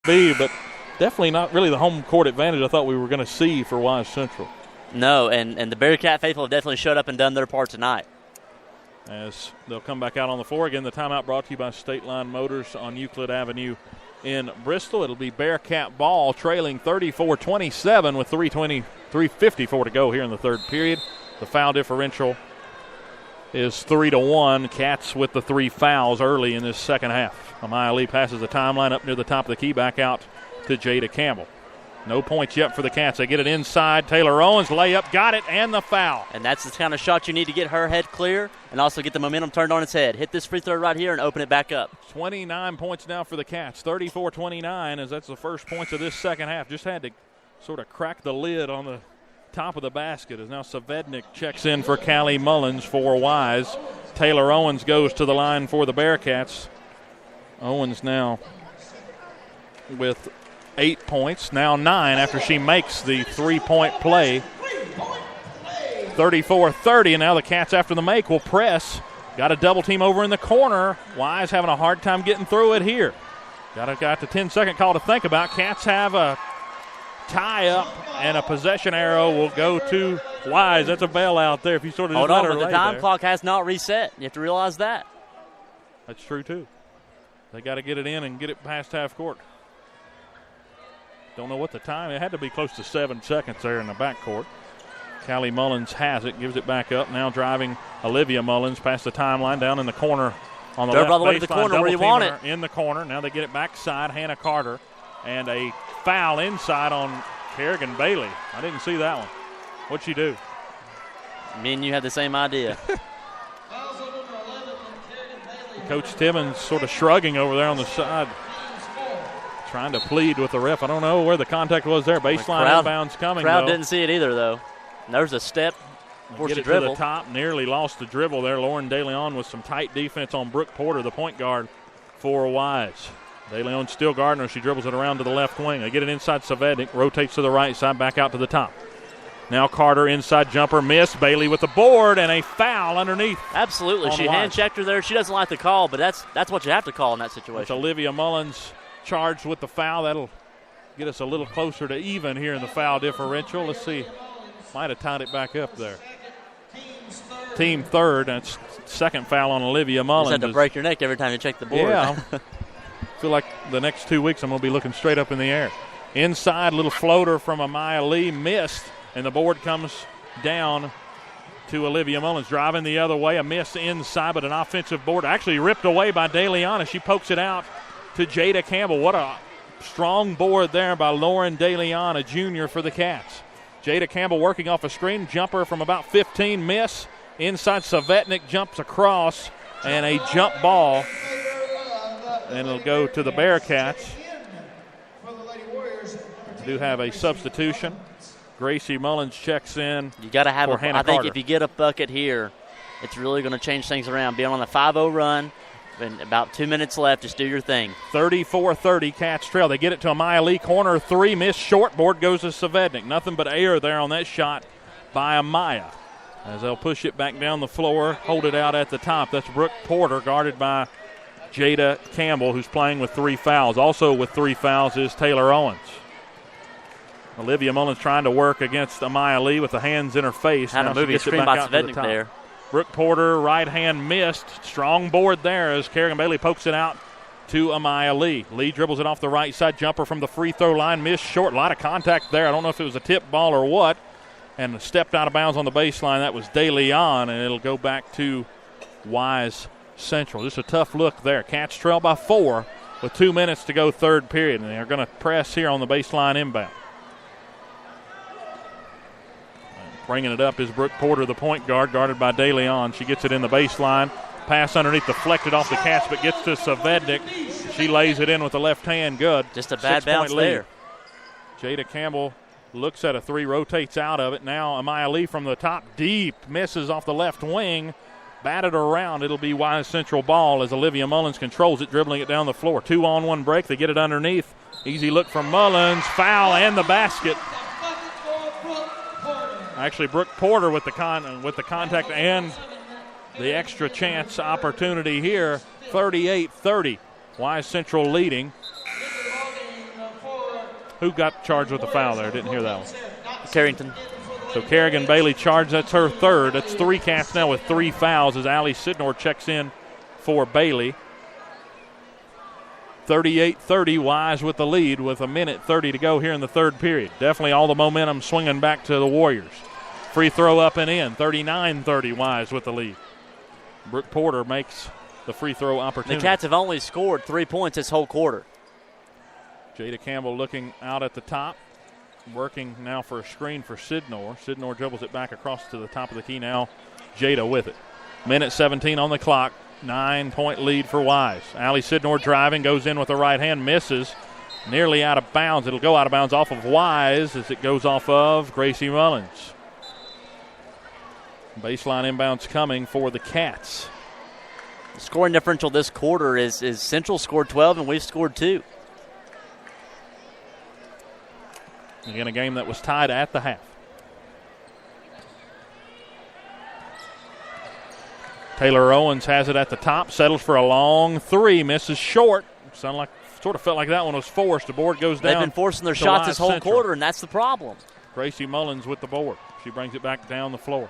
be, but definitely not really the home court advantage I thought we were going to see for Wise Central. No, and the Bearcat faithful have definitely showed up and done their part tonight. As they'll come back out on the floor. Again, the timeout brought to you by State Line Motors on Euclid Avenue in Bristol. It'll be Bearcat ball trailing 34-27 with 3:54 to go here in the third period. The foul differential is 3-1. Cats with the 3 fouls early in this second half. Amaya Lee passes the timeline up near the top of the key, back out to Jada Campbell. No points yet for the Cats. They get it inside. Taylor Owens, layup, got it, and the foul. And that's the kind of shot you need to get her head clear and also get the momentum turned on its head. Hit this free throw right here and open it back up. 29 points now for the Cats. 34-29, as that's the first points of this second half. Just had to sort of crack the lid on the top of the basket, as now Savednik checks in for Callie Mullins for Wise. Taylor Owens goes to the line for the Bearcats. Owens now with 8 points, now 9 after she makes the three-point play. 34-30, and now the Cats after the make will press. Got a double team over in the corner. Wise having a hard time getting through it here. Got the 10-second call to think about. Cats have a tie-up, and a possession arrow will go to Wise. That's a bailout there if you sort of just let her lay there. The time clock has not reset. You have to realize that. That's true, too. They got to get it in and get it past half court. Don't know what the time. It had to be close to 7 seconds there in the backcourt. Callie Mullins has it, gives it back up. Now driving Olivia Mullins past the timeline down in the corner on the left baseline. All the way to the corner where you want it. In the corner. Now they get it backside. Hannah Carter. And a foul inside on Kerrigan Bailey. I didn't see that one. What'd she do? Me and you had the same idea. Coach Timmons sort of shrugging over there on the side, trying to plead with the ref. I don't know where the contact was there. Baseline inbounds coming, crowd though. Didn't see it either, though. And there's a step. Get it to the top. Nearly lost the dribble there. Lauren DeLeon with some tight defense on Brooke Porter, the point guard for Wise. DeLeon still guarding her. She dribbles it around to the left wing. They get it inside Savednik. Rotates to the right side, back out to the top. Now Carter, inside jumper, missed. Bailey with the board and a foul underneath. Absolutely. She hand-checked her there. She doesn't like the call, but that's what you have to call in that situation. It's Olivia Mullins charged with the foul. That'll get us a little closer to even here in the foul differential. Let's see. Might have tied it back up there. Team third. That's second foul on Olivia Mullins. You just had to break your neck every time you check the board. Yeah. I feel like the next 2 weeks I'm going to be looking straight up in the air. Inside, little floater from Amaya Lee, missed, and the board comes down to Olivia Mullins. Driving the other way, a miss inside, but an offensive board actually ripped away by DeLeon as she pokes it out to Jada Campbell. What a strong board there by Lauren DeLeon, a junior for the Cats. Jada Campbell working off a screen, jumper from about 15, miss. Inside, Savetnik jumps across, and a jump ball. And it'll go to the Bearcats. We do have a substitution. Gracie Mullins checks in. You got to have for Hannah I think Carter. If you get a bucket here, it's really going to change things around. Being on a 5-0 run, and about 2 minutes left, just do your thing. 34-30, Cats trail. They get it to Amaya Lee, corner three, missed, short board goes to Savednik. Nothing but air there on that shot by Amaya. As they'll push it back down the floor, hold it out at the top. That's Brooke Porter, guarded by Jada Campbell, who's playing with 3 fouls. Also with 3 fouls is Taylor Owens. Olivia Mullins trying to work against Amaya Lee with the hands in her face. Had a moving screen by Savednik there. Brooke Porter, right hand missed. Strong board there as Kerrigan Bailey pokes it out to Amaya Lee. Lee dribbles it off the right side. Jumper from the free throw line. Missed short. A lot of contact there. I don't know if it was a tip ball or what. And stepped out of bounds on the baseline. That was DeLeon, and it'll go back to Wise Central. Just a tough look there. Cats trail by 4 with 2 minutes to go third period. And they're going to press here on the baseline inbound. Bringing it up is Brooke Porter, the point guard, guarded by DeLeon. She gets it in the baseline. Pass underneath, deflected off the Cats, but gets to Savednik. She lays it in with the left hand. Good. Just a bad bounce there. Jada Campbell looks at a 3, rotates out of it. Now Amaya Lee from the top, deep, misses off the left wing. Batted around. It'll be Wise Central ball as Olivia Mullins controls it, dribbling it down the floor. 2-on-1 break. They get it underneath. Easy look from Mullins. Foul and the basket. Actually, Brooke Porter with the contact and the extra chance opportunity here. 38-30. Wise Central leading. Who got charged with the foul there? Didn't hear that one. Carrington. So Kerrigan Bailey charged. That's her third. That's 3 Cats now with 3 fouls as Allie Sidnor checks in for Bailey. 38-30, Wise with the lead with 1:30 to go here in the third period. Definitely all the momentum swinging back to the Warriors. Free throw up and in. 39-30, Wise with the lead. Brooke Porter makes the free throw opportunity. The Cats have only scored 3 points this whole quarter. Jada Campbell looking out at the top, working now for a screen for Sidnor. Sidnor dribbles it back across to the top of the key now. Jada with it. 1:17 on the clock. 9-point lead for Wise. Allie Sidnor driving, goes in with the right hand, misses. Nearly out of bounds. It'll go out of bounds off of Wise as it goes off of Gracie Mullins. Baseline inbounds coming for the Cats. The scoring differential this quarter is Central scored 12 and we've scored 2. Again, a game that was tied at the half. Taylor Owens has it at the top, settles for a long 3, misses short. Sort of felt like that one was forced. The board goes down. They've been forcing their shots this whole Central. quarter, and that's the problem. Gracie Mullins with the board. She brings it back down the floor.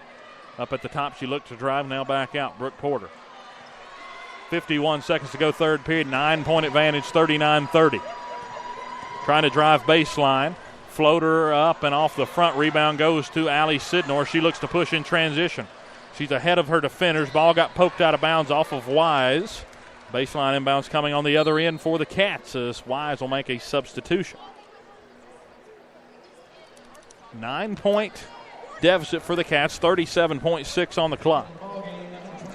Up at the top, she looked to drive, now back out. Brooke Porter. 51 seconds to go, third period. 9-point advantage, 39-30. Trying to drive baseline. Floater up and off the front. Rebound goes to Allie Sidnor. She looks to push in transition. She's ahead of her defenders. Ball got poked out of bounds off of Wise. Baseline inbounds coming on the other end for the Cats as Wise will make a substitution. 9-point deficit for the Cats, 37.6 on the clock.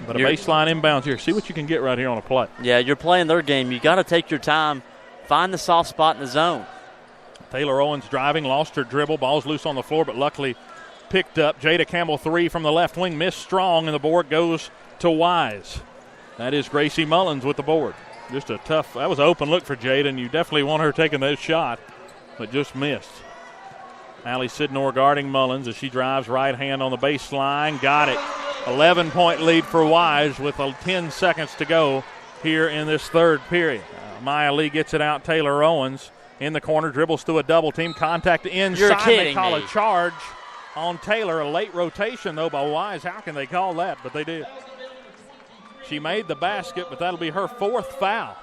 But a baseline inbounds here. See what you can get right here on a play. Yeah, you're playing their game. You got to take your time, find the soft spot in the zone. Taylor Owens driving, lost her dribble. Ball's loose on the floor, but luckily picked up. Jada Campbell 3 from the left wing, missed strong, and the board goes to Wise. That is Gracie Mullins with the board. Just a tough, that was an open look for Jada, and you definitely want her taking that shot, but just missed. Allie Sidnor guarding Mullins as she drives right hand on the baseline. Got it. 11-point lead for Wise with 10 seconds to go here in this third period. Maya Lee gets it out. Taylor Owens in the corner, dribbles through a double team. Contact inside. You're kidding They call me. a charge on Taylor. A late rotation, though, by Wise. How can they call that? But they did. She made the basket, but that'll be her 4th foul.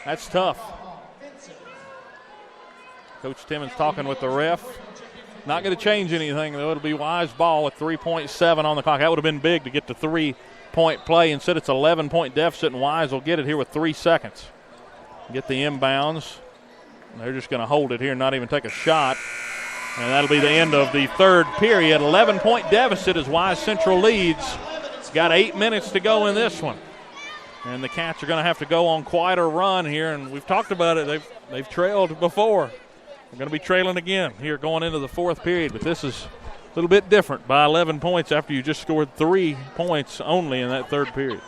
That's tough. Coach Timmons talking with the ref. Not going to change anything, though. It'll be Wise ball with 3.7 on the clock. That would have been big to get to 3-point play. Instead, it's 11-point deficit, and Wise will get it here with 3 seconds. Get the inbounds. They're just going to hold it here and not even take a shot. And that'll be the end of the third period. 11-point deficit as Wise Central leads. Got 8 minutes to go in this one. And the Cats are going to have to go on quite a run here. And we've talked about it. They've trailed before. We're going to be trailing again here going into the fourth period. But this is a little bit different by 11 points after you just scored 3 points only in that third period.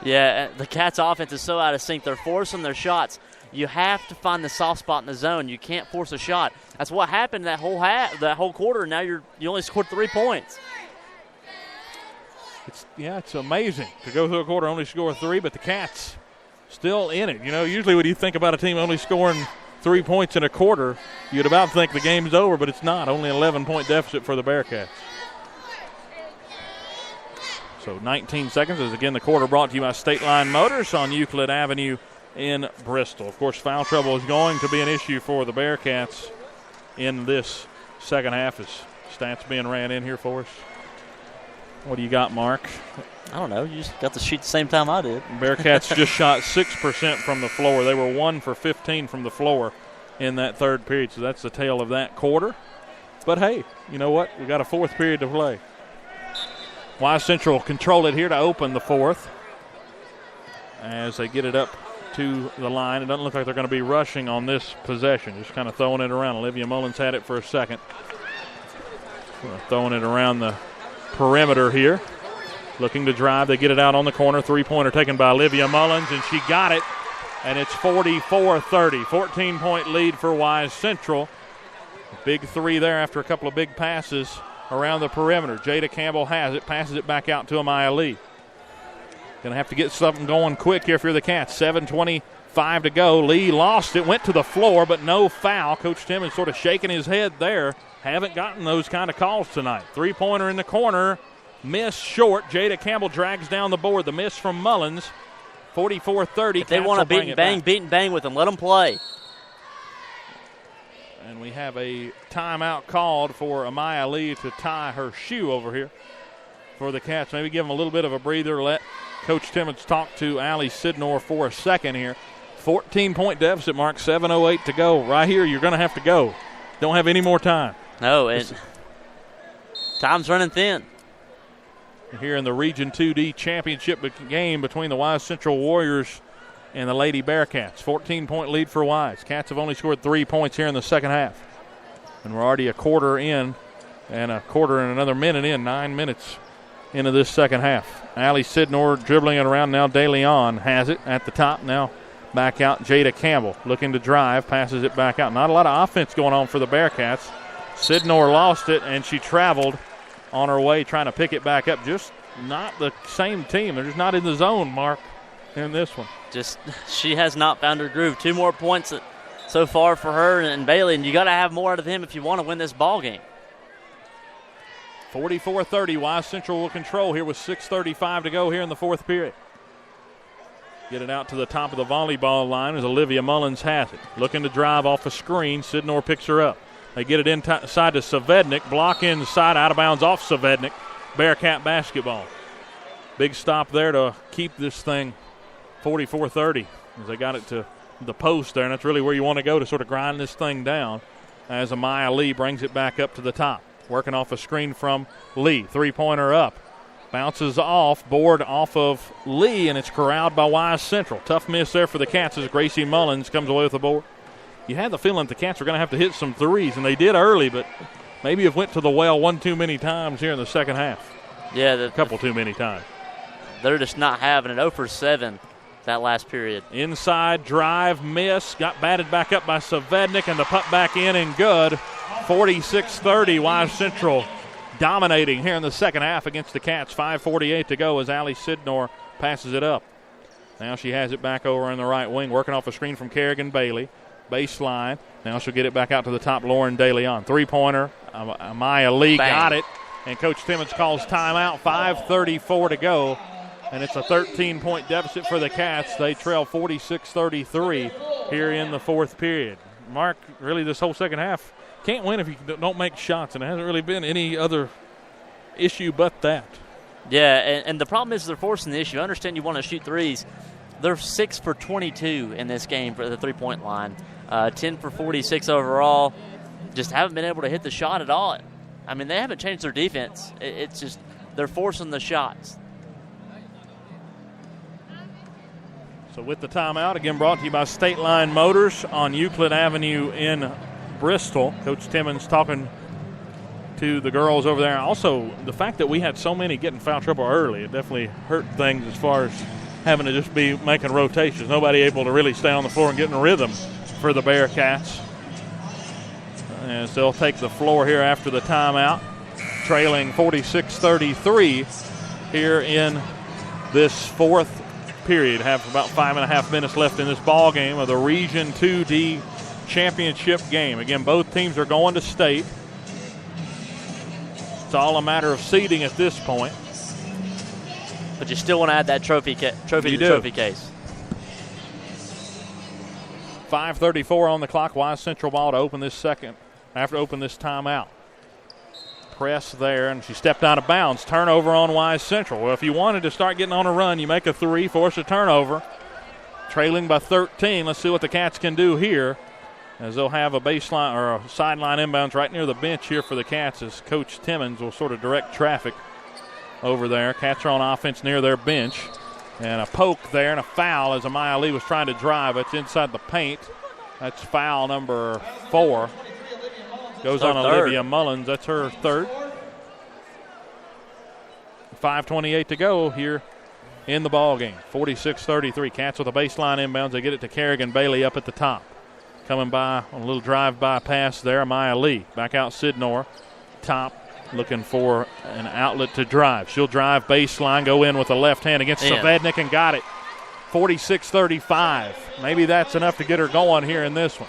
Yeah, the Cats' offense is so out of sync. They're forcing their shots. You have to find the soft spot in the zone. You can't force a shot. That's what happened that whole quarter. Now you only scored 3 points. It's amazing to go through a quarter, only score 3, but the Cats still in it. You know, usually when you think about a team only scoring 3 points in a quarter, you'd about think the game's over, but it's not. Only 11-point deficit for the Bearcats. So 19 seconds is again the quarter brought to you by State Line Motors on Euclid Avenue in Bristol. Of course, foul trouble is going to be an issue for the Bearcats in this second half as stats being ran in here for us. What do you got, Mark? I don't know. You just got the sheet the same time I did. Bearcats just shot 6% from the floor. They were 1 for 15 from the floor in that third period, so that's the tale of that quarter. But, hey, you know what? We got a fourth period to play. Wise Central control it here to open the fourth as they get it up to the line. It doesn't look like they're going to be rushing on this possession, just kind of throwing it around. Olivia Mullins had it for a second. Throwing it around the perimeter here. Looking to drive. They get it out on the corner. Three-pointer taken by Olivia Mullins, and she got it. And it's 44-30. 14-point lead for Wise Central. Big 3 there after a couple of big passes around the perimeter. Jada Campbell has it. Passes it back out to Amaya Lee. Going to have to get something going quick here if you're the Cats. 7:25 5 to go. Lee lost it, went to the floor, but no foul. Coach Timmons sort of shaking his head there. Haven't gotten those kind of calls tonight. Three-pointer in the corner. Miss short. Jada Campbell drags down the board. The miss from Mullins. 44-30. If they want to beat and bang with them, let them play. And we have a timeout called for Amaya Lee to tie her shoe over here for the Cats. Maybe give them a little bit of a breather. Let Coach Timmons talk to Allie Sidnor for a second here. 14-point deficit, Mark. 7:08 to go. Right here, you're going to have to go. Don't have any more time. No, time's running thin. Here in the Region 2D championship game between the Wise Central Warriors and the Lady Bearcats. 14-point lead for Wise. Cats have only scored 3 points here in the second half. And we're already a quarter in and a quarter and another minute in, 9 minutes into this second half. Allie Sidnor dribbling it around now. DeLeon has it at the top now. Back out Jada Campbell looking to drive, passes it back out. Not a lot of offense going on for the Bearcats. Sidnor lost it, and she traveled on her way trying to pick it back up. Just not the same team. They're just not in the zone, Mark, in this one. She has not found her groove. 2 more points so far for her and Bailey, and you got to have more out of them if you want to win this ball game. 44-30, Wise Central will control here with 6:35 to go here in the fourth period. Get it out to the top of the volleyball line as Olivia Mullins has it. Looking to drive off a screen. Sidnor picks her up. They get it inside to Savednik. Block inside, out of bounds off Savednik. Bearcat basketball. Big stop there to keep this thing 44-30 as they got it to the post there, and that's really where you want to go to sort of grind this thing down as Amaya Lee brings it back up to the top. Working off a screen from Lee. Three-pointer up. Bounces off, board off of Lee, and it's corralled by Wise Central. Tough miss there for the Cats as Gracie Mullins comes away with the board. You had the feeling that the Cats were going to have to hit some threes, and they did early, but maybe have went to the well one too many times here in the second half. Yeah. A couple too many times. They're just not having it. 0 for 7 that last period. Inside drive, miss. Got batted back up by Savednik, and the put back in and good. 46-30, Wise Central dominating here in the second half against the Cats. 5:48 to go as Allie Sidnor passes it up. Now she has it back over in the right wing, working off a screen from Kerrigan Bailey. Baseline. Now she'll get it back out to the top, Lauren DeLeon. Three-pointer. Amaya Lee got it. And Coach Timmons calls timeout. 5:34 to go. And it's a 13-point deficit for the Cats. They trail 46-33 here in the fourth period. Mark, really this whole second half, can't win if you don't make shots, and it hasn't really been any other issue but that. Yeah, and the problem is they're forcing the issue. I understand you want to shoot threes. They're 6 for 22 in this game for the three-point line. 10 for 46 overall. Just haven't been able to hit the shot at all. I mean, they haven't changed their defense. It's just they're forcing the shots. So with the timeout, again brought to you by State Line Motors on Euclid Avenue in Bristol. Coach Timmons talking to the girls over there. Also, the fact that we had so many getting foul trouble early, it definitely hurt things as far as having to just be making rotations. Nobody able to really stay on the floor and get in a rhythm for the Bearcats. As they'll take the floor here after the timeout, trailing 46-33 here in this fourth period. Have about 5.5 minutes left in this ball game of the Region 2D championship game. Again, both teams are going to state. It's all a matter of seeding at this point. But you still want to add that trophy to the trophy case. 5:34 on the clock. Wise Central ball to open this timeout. Press there, and she stepped out of bounds. Turnover on Wise Central. Well, if you wanted to start getting on a run, you make a three, force a turnover. Trailing by 13. Let's see what the Cats can do here, as they'll have a baseline or a sideline inbounds right near the bench here for the Cats, as Coach Timmons will sort of direct traffic over there. Cats are on offense near their bench. And a poke there and a foul as Amaya Lee was trying to drive. It's inside the paint. That's foul number 4. Goes on Olivia Mullins. That's her third. 5:28 to go here in the ball game. 46-33. Cats with a baseline inbounds. They get it to Kerrigan Bailey up at the top. Coming by on a little drive-by pass there. Amaya Lee. Back out Sidnor. Top. Looking for an outlet to drive. She'll drive baseline, go in with the left hand against Savednik and got it. 46-35. Maybe that's enough to get her going here in this one.